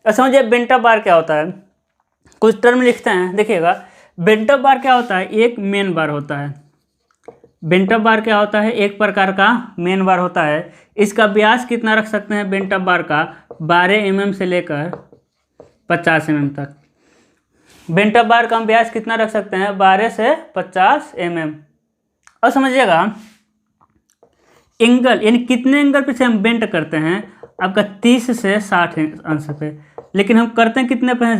अब समझिए bent of बार क्या होता है, कुछ टर्म लिखते हैं, देखिएगा। बेंट ऑफ बार क्या होता है, एक मेन बार होता है। बेंट ऑफ बार क्या होता है, एक प्रकार का मेन बार होता है। इसका व्यास कितना रख सकते हैं बेंट ऑफ बार का, 12 mm से लेकर 50 mm तक। बेंट ऑफ बार का हम व्यास कितना रख सकते हैं, 12 से 50 mm। और समझिएगा एंगल, यानी कितने एंगल पे से हम बेंट करते हैं, आपका 30 से 60 अंश पे। लेकिन हम करते हैं कितने पे हैं,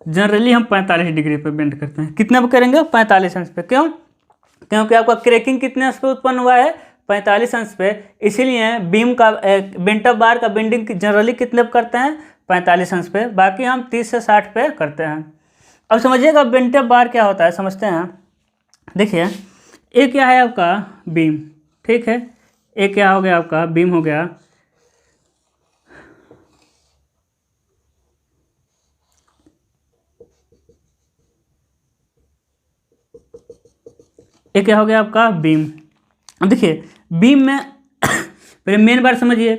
जनरली हम 45 डिग्री पे बेंट करते हैं। कितने पे करेंगे, 45 अंश पे। क्यों, क्योंकि आपका क्रैकिंग कितने अंश पे उत्पन्न हुआ है, 45 अंश पे। इसीलिए बीम का बेंट ऑफ बार का बेंडिंग जनरली कितने पे करते हैं, 45 अंश पे। बाकी हम 30 से 60 पे करते हैं। अब समझिएगा बेंट ऑफ बार क्या होता है, समझते हैं। देखिए एक क्या है आपका बीम, ठीक है, एक क्या हो गया आपका बीम हो गया। एक क्या हो गया आपका बीम। अब देखिए बीम में पहले मेन बार समझिए।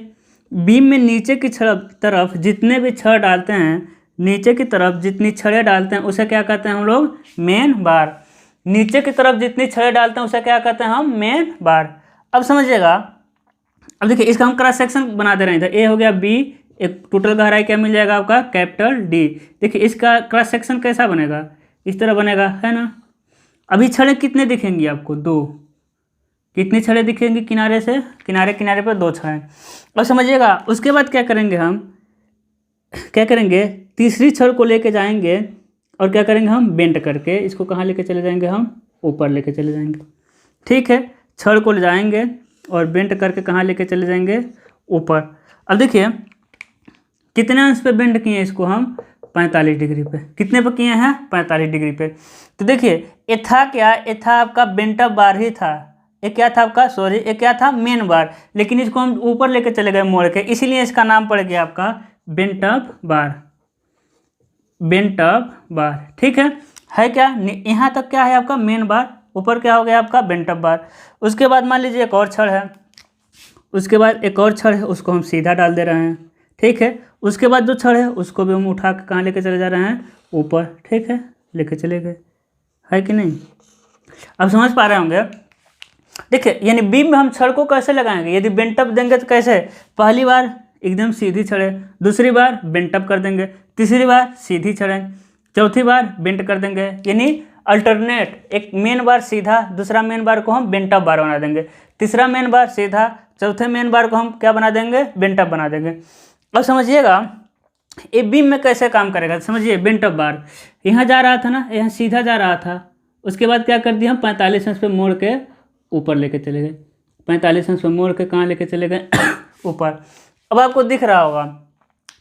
बीम में नीचे की तरफ जितने भी छड़ डालते हैं, नीचे की तरफ जितनी छड़ें डालते हैं उसे क्या कहते हैं हम लोग, मेन बार। नीचे की तरफ जितनी छड़ें डालते हैं उसे क्या कहते हैं हम, मेन बार। अब समझिएगा, अब देखिए इसका हम क्रॉस सेक्शन बना दे रहे हैं। इधर ए हो गया बी, एक टोटल गहराई क्या मिल जाएगा आपका, कैपिटल डी। देखिए इसका क्रॉस सेक्शन कैसा बनेगा, इस तरह बनेगा, है ना। अभी छड़ें कितने दिखेंगी आपको, 2। कितनी छड़ें दिखेंगी किनारे से, किनारे पर 2 छड़ें। और समझिएगा उसके बाद क्या करेंगे हम, क्या करेंगे, तीसरी छड़ को लेके जाएंगे और क्या करेंगे हम, बेंट करके इसको कहाँ लेके चले जाएंगे, हम ऊपर लेके चले जाएंगे। ठीक है, छड़ को ले जाएंगे और बेंट करके कहाँ लेके चले जाएंगे, ऊपर। अब देखिए कितने अंश पे बेंट किए इसको हम, 45 डिग्री पे। कितने पे किए हैं, 45 डिग्री पे। तो देखिए ये था क्या, ये था आपका बेंट ऑफ बार ही था। ये क्या था आपका, सॉरी ये क्या था, मेन बार। लेकिन इसको हम ऊपर लेके चले गए मोड़ के, इसीलिए इसका नाम पड़ गया आपका bent of bar, bent of बार। ठीक है क्या, यहाँ तक क्या है आपका मेन बार, ऊपर क्या हो गया आपका बेंट ऑफ बार। उसके बाद मान लीजिए एक और छड़ है, उसके बाद एक और छड़ है, उसको हम सीधा डाल दे रहे हैं। ठीक है, उसके बाद जो छड़ है उसको भी हम उठा के कहाँ लेके चले जा रहे हैं, ऊपर। ठीक है, लेके चले गए, है कि नहीं। अब समझ पा रहे होंगे। देखिए यानी बीम में हम छड़ को कैसे लगाएंगे, यदि बेंट अप देंगे तो कैसे, पहली बार एकदम सीधी छड़े, दूसरी बार बेंट अप कर देंगे, तीसरी बार सीधी छड़े, चौथी बार बेंट कर देंगे। यानी अल्टरनेट, एक मेन बार सीधा, दूसरा मेन बार को हम बेंट अप बार बना देंगे, तीसरा मेन बार सीधा, चौथे मेन बार को हम क्या बना देंगे, बेंट अप बना देंगे। अब समझिएगा ये बीम में कैसे काम करेगा, समझिए। बेंट अप बार यहाँ जा रहा था ना, यहाँ सीधा जा रहा था, उसके बाद क्या कर दिया हम 45 अंश पे मोड़ के ऊपर लेके चले गए, 45 अंश पे मोड़ के कहाँ लेके चले गए, ऊपर। अब आपको दिख रहा होगा,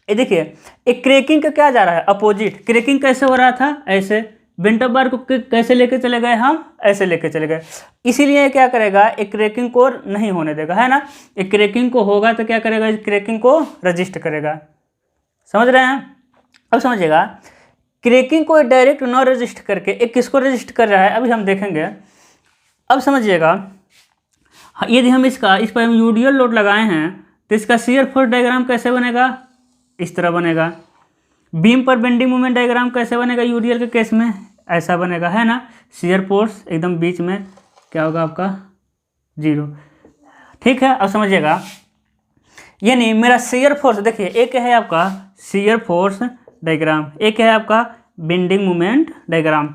ये देखिए एक क्रैकिंग का क्या जा रहा है, अपोजिट। क्रैकिंग कैसे हो रहा था, ऐसे। बेंट अप बार को कैसे लेके चले गए हम, ऐसे लेके चले गए। इसीलिए क्या करेगा, एक क्रैकिंग को नहीं होने देगा, है ना। एक क्रैकिंग को होगा तो क्या करेगा, इस क्रैकिंग को रजिस्ट करेगा। समझ रहे हैं। अब समझिएगा क्रैकिंग को डायरेक्ट न रजिस्ट करके एक किसको रजिस्ट कर रहा है, अभी हम देखेंगे। अब समझिएगा यदि हम इस पर हम यूडियल लोड लगाए हैं तो इसका शियर फोर्स डायग्राम कैसे बनेगा, इस तरह बनेगा। बीम पर बेंडिंग मोमेंट डायग्राम कैसे बनेगा यूडियल के केस में, ऐसा बनेगा, है ना। शियर फोर्स एकदम बीच में क्या होगा आपका, 0। ठीक है, अब समझिएगा यानी मेरा शियर फोर्स, देखिए एक है आपका शियर फोर्स डायग्राम, एक है आपका बेंडिंग मोमेंट डायग्राम।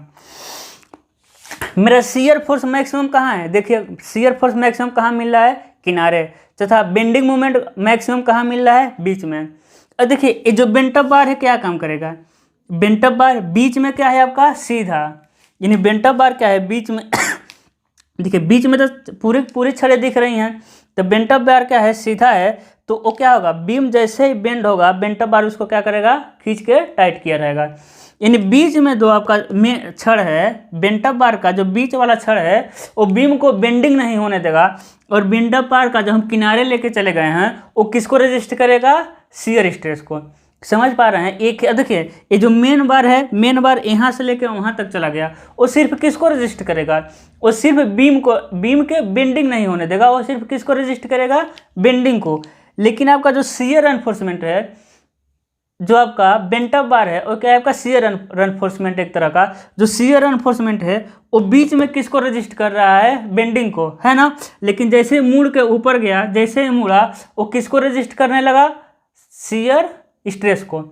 मेरा शियर फोर्स मैक्सिमम कहाँ है, देखिए शियर फोर्स मैक्सिमम कहाँ मिल रहा है, किनारे, तथा बेंडिंग मोमेंट मैक्सिमम कहाँ मिल रहा है, बीच में। और देखिए ये जो बेंट अप बार है क्या काम करेगा, बेंट अप बार बीच में क्या है आपका, सीधा। यानी बेंट अप बार क्या है, बीच में देखिए बीच में तो पूरी छड़ें दिख रही हैं, तो बेंट अप बार क्या है, सीधा है। तो वो क्या होगा, बीम जैसे ही बेंड होगा बेंट अप बार उसको क्या करेगा, खींच के टाइट किया रहेगा। यानी बीच में जो आपका छड़ है, बेंट अप बार का जो बीच वाला छड़ है वो बीम को बेंडिंग नहीं होने देगा। और बेंट अप बार का जो हम किनारे लेके चले गए हैं वो किसको रजिस्ट करेगा, शियर स्ट्रेस को। समझ पा रहे हैं। एक देखिए ये जो मेन बार है, मेन बार यहाँ से लेके वहाँ तक चला गया, वो सिर्फ किसको रजिस्ट करेगा, वो सिर्फ बीम को, बीम के बेंडिंग नहीं होने देगा, वो सिर्फ किसको रजिस्ट करेगा, बेंडिंग को। लेकिन आपका जो शियर एनफोर्समेंट है, जो आपका बेंटअप बार है वो क्या है आपका शियर रेनफोर्समेंट, एक तरह का जो शियर रेनफोर्समेंट है वो बीच में किसको रजिस्ट कर रहा है, बेंडिंग को, है ना। लेकिन जैसे मुड़ के ऊपर गया, जैसे ही मुड़ा वो किसको रजिस्ट करने लगा, शियर स्ट्रेस को।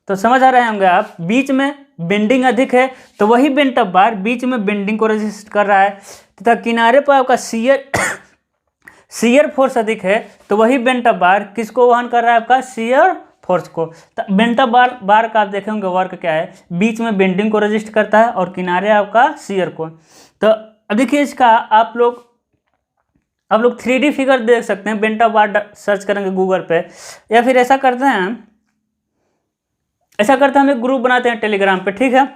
तो समझ आ रहे होंगे आप, बीच में बेंडिंग अधिक है तो वही बेंटअप बार बीच में बेंडिंग को रजिस्ट कर रहा है, तथा किनारे पर आपका शियर फोर्स अधिक है तो वही बेंटअप बार किसको वहन कर रहा है, आपका शियर फोर्स को। तो बेंटअप बार का आप देखेंगे वर्क क्या है, बीच में बेंडिंग को रजिस्ट करता है और किनारे आपका शियर को। तो अब देखिए इसका आप लोग 3D फिगर देख सकते हैं, बेंटअप बार सर्च करेंगे गूगल पे, या फिर ऐसा करते हैं हम एक ग्रुप बनाते हैं टेलीग्राम पे, ठीक है।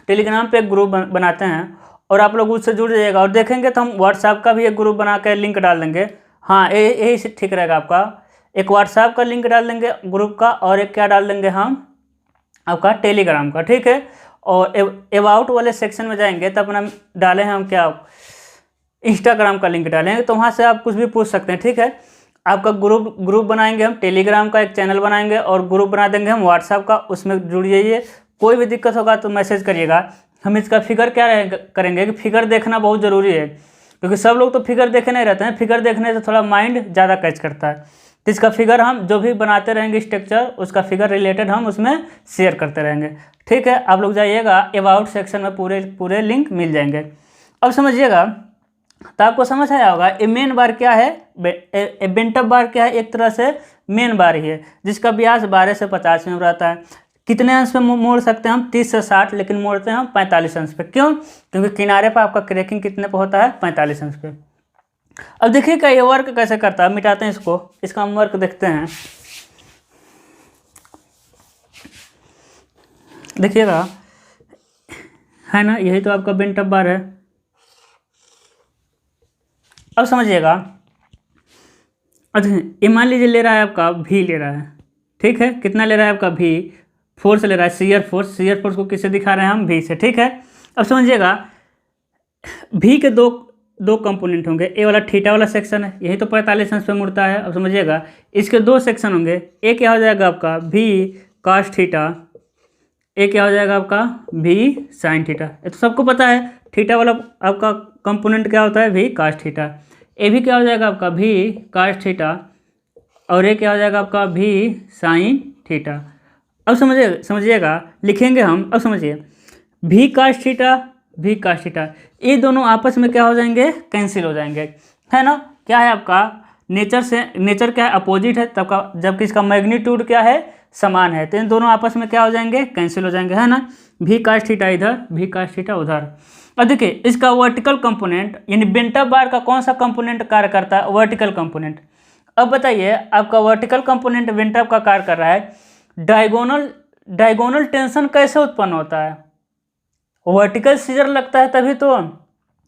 टेलीग्राम पे एक ग्रुप बनाते हैं और आप लोग उससे जुड़ जाइएगा, और देखेंगे तो हम व्हाट्सएप का भी एक ग्रुप बना के लिंक डाल देंगे। हाँ यही ठीक रहेगा, आपका एक व्हाट्सएप का लिंक डाल देंगे ग्रुप का, और एक क्या डाल देंगे हम, आपका टेलीग्राम का, ठीक है। और अबाउट वाले सेक्शन में जाएंगे तब अपना डाले हैं हम क्या, इंस्टाग्राम का लिंक डालेंगे, तो वहाँ से आप कुछ भी पूछ सकते हैं, ठीक है। आपका ग्रुप बनाएंगे हम, टेलीग्राम का एक चैनल बनाएंगे और ग्रुप बना देंगे हम व्हाट्सएप का, उसमें जुड़ जाइए। कोई भी दिक्कत होगा तो मैसेज करिएगा। हम इसका फिगर क्या करेंगे कि फिगर देखना बहुत ज़रूरी है, क्योंकि सब लोग तो फिगर देखे नहीं रहते हैं, फिगर देखने से थोड़ा माइंड ज़्यादा कैच करता है। तो इसका फिगर हम जो भी बनाते रहेंगे स्ट्रक्चर, उसका फिगर रिलेटेड हम उसमें शेयर करते रहेंगे, ठीक है। आप लोग जाइएगा अबाउट सेक्शन में पूरे लिंक मिल जाएंगे। अब समझिएगा, तो आपको समझ आया होगा ए मेन बार क्या है, बेंटअप बार क्या है, एक तरह से मेन बार ही है, जिसका व्यास 12 से 50 में रहता है। कितने अंश पे मोड़ सकते हैं हम, 30 से 60, लेकिन मोड़ते हैं हम 45 अंश पे। क्यों, क्योंकि किनारे पर आपका क्रैकिंग कितने पे होता है, 45 अंश पे। अब देखिएगा ये वर्क कैसे करता है, मिटाते हैं इसको, इसका हम वर्क देखते हैं। देखिएगा, है ना, यही तो आपका बेंटअप बार है। अब समझिएगा, अच्छा ये मान लीजिए ले रहा है आपका भी ले रहा है, ठीक है। कितना ले रहा है आपका भी, फोर्स ले रहा है, शियर फोर्स को किससे दिखा रहे हैं हम, भी से, ठीक है। अब समझिएगा भी के दो कंपोनेंट होंगे, ए वाला थीटा वाला सेक्शन है, यही तो 45 अंश पे मुड़ता है। अब समझिएगा इसके दो सेक्शन होंगे, एक क्या हो जाएगा आपका भी कॉस थीटा, एक क्या हो जाएगा आपका भी साइन थीटा। ये तो सबको पता है, थीटा वाला आपका कंपोनेंट क्या होता है, भी कॉस थीटा। ये भी क्या हो जाएगा आपका भी कॉस थीटा, और ये क्या हो जाएगा आपका भी साइन थीटा। अब समझिएगा लिखेंगे हम, अब समझिए भी कॉस थीटा, ये दोनों आपस में क्या हो जाएंगे, कैंसिल हो जाएंगे, है ना। क्या है आपका नेचर क्या है, अपोजिट है, तब का जबकि इसका मैग्नीट्यूड क्या है, समान है, तो इन दोनों आपस में क्या हो जाएंगे, कैंसिल हो जाएंगे, है ना। भी कॉस थीटा इधर, भी कॉस थीटा उधर। अब देखिए इसका वर्टिकल कंपोनेंट, यानी बेंटअप बार का कौन सा कंपोनेंट कार्य करता है, वर्टिकल कंपोनेंट। अब बताइए आपका वर्टिकल कंपोनेंट बेंटअप का कार्य कर रहा है, डायगोनल टेंशन कैसे उत्पन्न होता है, वर्टिकल सीजर लगता है तभी तो,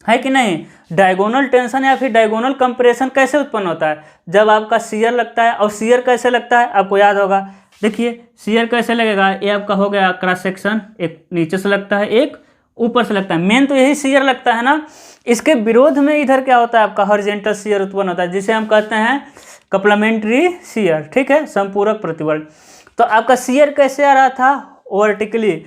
है कि नहीं। डायगोनल टेंशन या फिर डायगोनल कंप्रेशन कैसे उत्पन्न होता है, जब आपका शियर लगता है। और शियर कैसे लगता है आपको याद होगा, देखिए शियर कैसे लगेगा, ये आपका हो गया क्रॉस सेक्शन, एक नीचे से लगता है एक ऊपर से लगता है, मेन तो यही शियर लगता है ना। इसके विरोध में इधर क्या होता है आपका हॉरिजॉन्टल शियर उत्पन्न होता है, जिसे हम कहते हैं कप्लीमेंट्री शियर, ठीक है, संपूरक प्रतिबल। तो आपका शियर कैसे आ रहा था, वर्टिकली,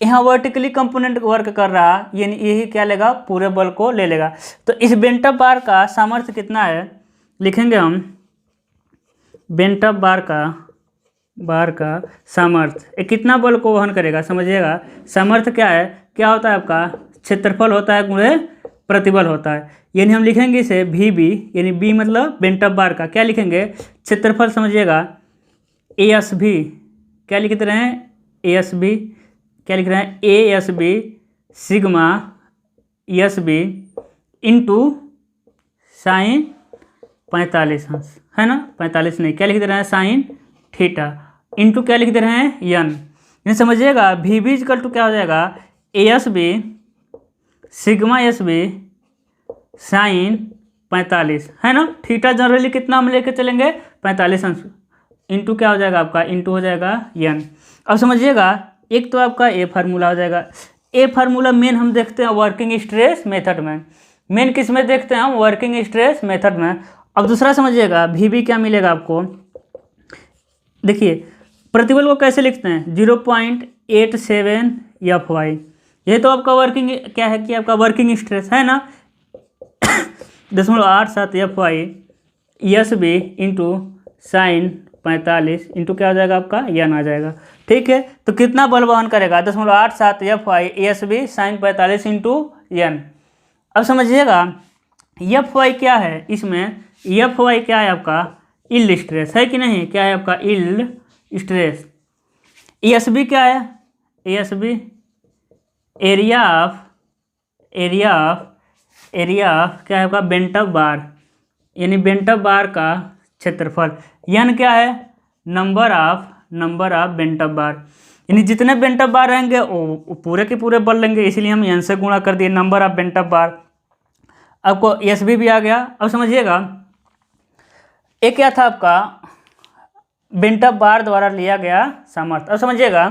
यहाँ वर्टिकली कंपोनेंट वर्क कर रहा, यानी यही क्या लेगा, पूरे बल को ले लेगा। तो इस बेंटअप बार का सामर्थ्य कितना है, लिखेंगे हम बेंटअप बार का सामर्थ्य कितना बल को वहन करेगा। समझिएगा सामर्थ्य क्या है, क्या होता है आपका क्षेत्रफल होता है गुणे प्रतिबल होता है, यानी हम लिखेंगे इसे भी बी, यानी बी मतलब बेंटअप बार का क्या लिखेंगे, क्षेत्रफल। समझिएगा ए एस भी क्या लिखते रहे हैं, ए एस बी क्या लिख रहे हैं, A S B sigma S B into sine 45 अंश, है ना, 45 नहीं, क्या लिख दे रहे हैं, साइन थीटा इंटू क्या लिख दे रहे हैं, यन। यानी समझिएगा भी बी इक्वल टू क्या हो जाएगा, A S B sigma S B sine 45, है ना। थीटा जनरली कितना हम लेके चलेंगे, 45 अंश, इंटू क्या हो जाएगा आपका, इंटू हो जाएगा यन। अब समझिएगा एक तो आपका ए फार्मूला हो जाएगा, ए फार्मूला मेन हम देखते हैं वर्किंग स्ट्रेस मेथड में, मेन किस में देखते हैं हम, वर्किंग स्ट्रेस मेथड में। अब दूसरा समझिएगा भी बी क्या मिलेगा आपको, देखिए प्रतिबल को कैसे लिखते हैं 0.87 FY। ये तो आपका वर्किंग क्या है कि आपका वर्किंग स्ट्रेस है ना 0.87 FY SB into sine 45 into क्या हो जाएगा आपका यन आ जाएगा। ठीक है, तो कितना बल वहन करेगा 0.87 FY SB साइन 45 इंटू यन। अब समझिएगा FY क्या है, इसमें FY क्या है आपका यील्ड स्ट्रेस है कि नहीं, क्या है आपका यील्ड स्ट्रेस। ESB क्या है, ESB एरिया ऑफ क्या है आपका बेंटअप बार, यानी बेंटअप बार का क्षेत्रफल। यन क्या है नंबर ऑफ बेंटअप बार, यानी जितने बेंटअप बार रहेंगे वो पूरे के पूरे बल लेंगे, इसीलिए हम यन से गुणा कर दिए नंबर ऑफ बेंटअप बार। आपको ESB भी आ गया। अब समझिएगा एक क्या था आपका बेंटअप बार द्वारा लिया गया सामर्थ्य। अब समझिएगा